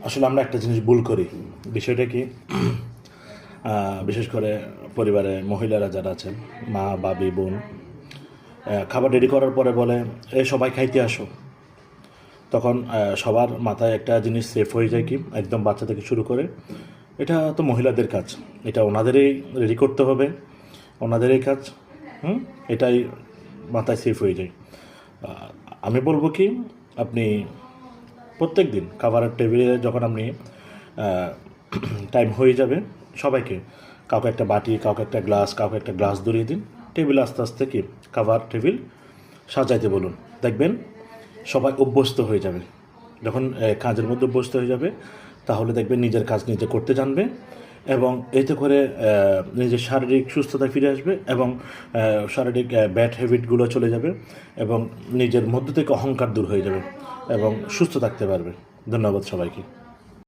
আসলে আমরা একটা জিনিস ভুল করি। বিষয়টা কি, বিশেষ করে পরিবারে মহিলারা যারা আছেন, মা, বাবি, বোন, খাবার রেডি করার পরে বলে, সবাই খাইতে আসো। তখন সবার মাথায় একটা জিনিস সেফ হয়ে যায় কি, একদম বাচ্চা থেকে শুরু করে, এটা তো মহিলাদের কাজ, এটা ওনাদেরই রেডি করতে হবে, ওনাদেরই কাজ। এটাই মাথায় সেফ হয়ে যায়। আমি বলবো কি, আপনি প্রত্যেক দিন খাবারের টেবিলে যখন আপনি টাইম হয়ে যাবে, সবাইকে কাউকে একটা বাটি, কাউকে একটা গ্লাস, কাউকে একটা গ্লাস ধরিয়ে দিন। টেবিল আস্তে আস্তে কি খাবার টেবিল সাজাইতে বলুন। দেখবেন সবাই অভ্যস্ত হয়ে যাবে। যখন কাজের মধ্যে অভ্যস্ত হয়ে যাবে, তাহলে দেখবেন নিজের কাজ নিজে করতে জানবে, এবং এতে করে নিজের শারীরিক সুস্থতা ফিরে আসবে, এবং শারীরিক ব্যাড হ্যাবিটগুলো চলে যাবে, এবং নিজের মধ্য থেকে অহংকার দূর হয়ে যাবে, এবং সুস্থ থাকতে পারবে। ধন্যবাদ সবাইকে।